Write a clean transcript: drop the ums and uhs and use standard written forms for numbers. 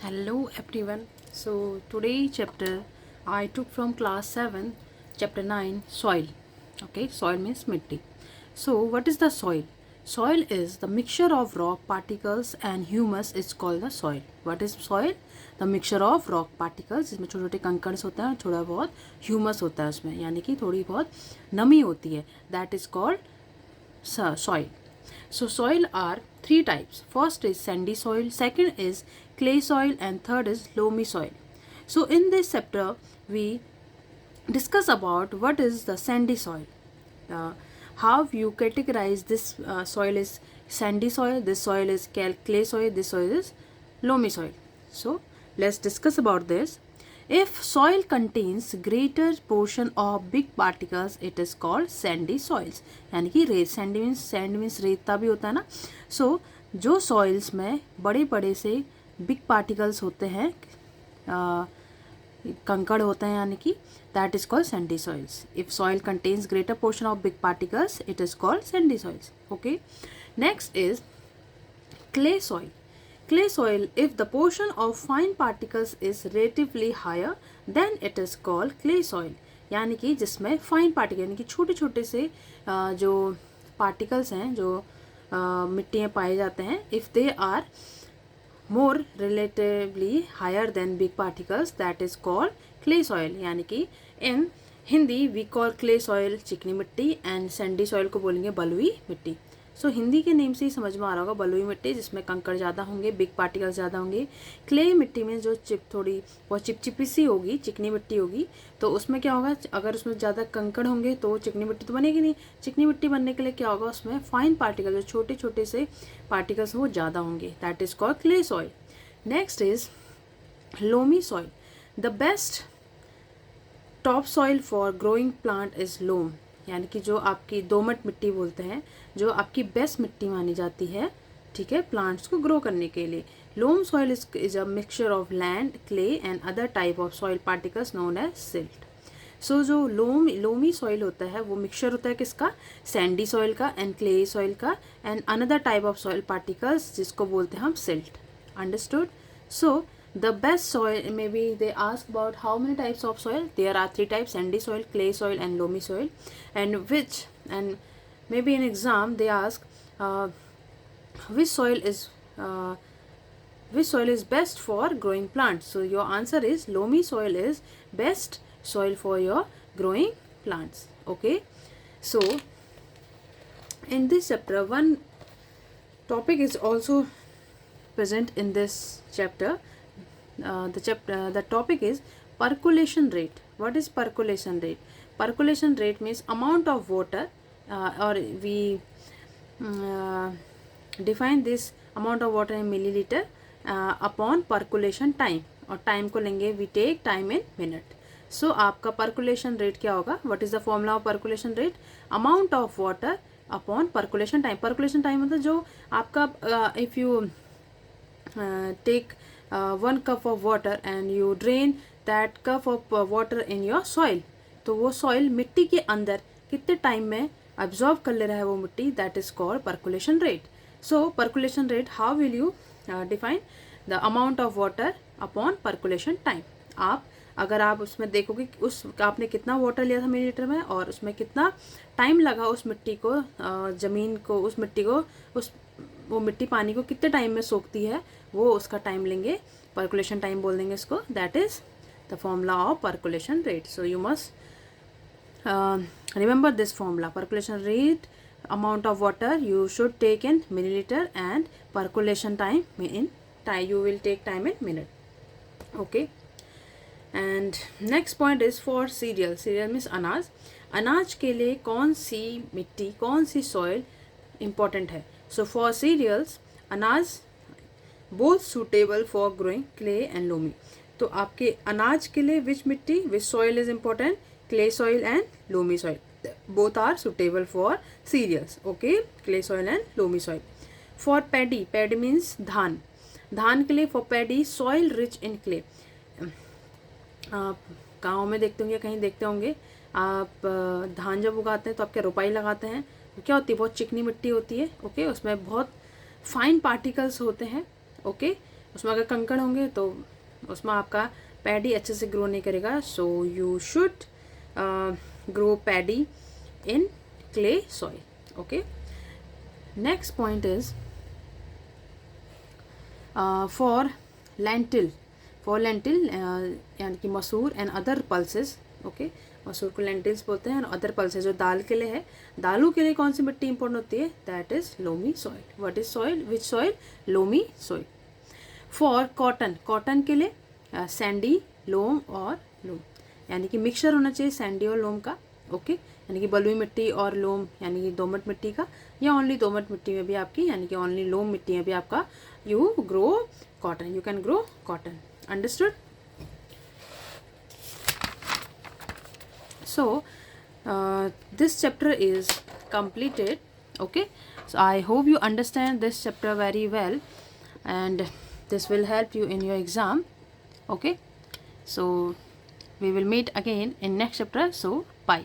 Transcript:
Hello everyone. So today chapter I took from class 7, chapter 9, soil. Okay, soil means mitti. So what is the soil? Soil is the mixture of rock particles and humus is called the soil. What is soil? The mixture of rock particles जिसमें छोटे छोटे कंकड़ होते हैं और थोड़ा बहुत humus होता है उसमें, यानी कि थोड़ी बहुत नमी होती है. That is called soil. So soil are three types. First is sandy soil, second is clay soil, and third is loamy soil. So in this chapter we discuss about what is the sandy soil. How you categorize this soil is sandy soil, this soil is clay soil, this soil is loamy soil. So let's discuss about this. If soil contains greater portion of big particles, it is called sandy soils. यानी कि रेत, sand means रेता भी होता है ना. सो जो soils में बड़े बड़े से बिग पार्टिकल्स होते हैं, कंकड़ होते हैं, यानी कि that is called Sandy soils. If soil contains greater portion of big particles, it is called Sandy soils. Okay, next is clay soil. Clay soil, if the portion of fine particles is relatively higher, then it is called clay soil. यानी कि जिसमें fine particle यानी कि छोटे छोटे से जो particles हैं जो मिट्टी में पाए जाते हैं, if they are more relatively higher than big particles, that is called clay soil. यानी कि in Hindi we call clay soil चिकनी मिट्टी एंड सैंडी सॉइल को बोलेंगे बलुई मिट्टी. सो हिंदी के नेम से ही समझ में आ रहा होगा, बलुई मिट्टी जिसमें कंकड़ ज़्यादा होंगे, बिग पार्टिकल्स ज़्यादा होंगे. क्ले मिट्टी में जो थोड़ी बहुत चिपचिपी सी होगी, चिकनी मिट्टी होगी, तो उसमें क्या होगा, अगर उसमें ज़्यादा कंकड़ होंगे तो चिकनी मिट्टी तो बनेगी नहीं. चिकनी मिट्टी बनने के लिए क्या होगा, उसमें फाइन पार्टिकल जो छोटे छोटे से पार्टिकल्स वो ज़्यादा होंगे. That is called clay soil. Next is loamy soil. The best top soil for growing plant is loam. यानी कि जो आपकी दोमट मिट्टी बोलते हैं, जो आपकी बेस्ट मिट्टी मानी जाती है, ठीक है, प्लांट्स को ग्रो करने के लिए. Loam soil is a mixture of land, clay and other type of soil particles known as silt. So जो लोमी सॉइल होता है वो मिक्सचर होता है किसका, सैंडी सॉइल का एंड क्ले सॉइल का and another type of soil particles जिसको बोलते हैं हम silt. Understood. So the best soil, maybe they ask about how many types of soil. There are three types: sandy soil, clay soil and loamy soil. And maybe in exam they ask which soil is best for growing plants. So your answer is loamy soil is best soil for your growing plants. Okay, so in this chapter one topic is also present in this chapter. The topic is percolation rate. What is percolation rate? Percolation rate means amount of water, or we define this amount of water in milliliter upon percolation time. और time को लेंगे we take time in minute. So आपका percolation rate क्या होगा? What is the formula of percolation rate? Amount of water upon percolation time. Percolation time मतलब जो आपका if you take 1 cup of water and you drain that cup of water in your soil, तो वो soil मिट्टी के अंदर कितने time में absorb कर ले रहा है वो मिट्टी, that is called percolation rate. So percolation rate, how will you define the amount of water upon percolation time? अगर आप उसमें देखोगे कि उस आपने कितना वाटर लिया था मिलीलीटर में और उसमें कितना टाइम लगा उस मिट्टी को, ज़मीन को, उस मिट्टी को, वो मिट्टी पानी को कितने टाइम में सोखती है, वो उसका टाइम लेंगे, परकुलेशन टाइम बोल देंगे इसको. That is the formula of percolation rate. So you must remember this formula. Percolation rate, amount of water you should take in millilitre and percolation time in you will take time in minute. Okay, and next point is for cereal. Cereal means अनाज. अनाज के लिए कौन सी मिट्टी, कौन सी soil important है. So for cereals, अनाज both suitable for growing clay and loamy. तो आपके अनाज के लिए which मिट्टी, which soil is important? Clay soil and loamy soil. Both are suitable for cereals. Okay, clay soil and loamy soil. For paddy, paddy means धान. धान के लिए for paddy soil rich in clay. आप गाँव में देखते होंगे, कहीं देखते होंगे आप धान जब उगाते हैं तो आपके रोपाई लगाते हैं, क्या होती है, बहुत चिकनी मिट्टी होती है. ओके, उसमें बहुत फाइन पार्टिकल्स होते हैं. ओके, उसमें अगर कंकड़ होंगे तो उसमें आपका पैडी अच्छे से ग्रो नहीं करेगा. So you should grow paddy in clay soil. Okay. Next point is for lentil. यानी कि मसूर एंड अदर पल्सेस. ओके. मसूर को लेंटिल्स बोलते हैं. और अदर पल्सेस जो दाल के लिए है, दालों के लिए कौन सी मिट्टी इंपॉर्टेंट होती है? That is loamy soil. What is soil? Which soil? Loamy soil. For cotton. Cotton के लिए सैंडी, लोम और लोम. यानी कि मिक्सचर होना चाहिए सैंडी और लोम का. ओके. यानी कि बलुई मिट्टी और लोम यानी कि दोमट मिट्टी का, या ओनली दोमट मिट्टी में भी आपकी यानी कि ओनली लोम मिट्टी में भी आपका you grow cotton. You can grow cotton. Understood? So this chapter is completed. Okay, so I hope you understand this chapter very well, and this will help you in your exam. Okay, so we will meet again in next chapter. So bye.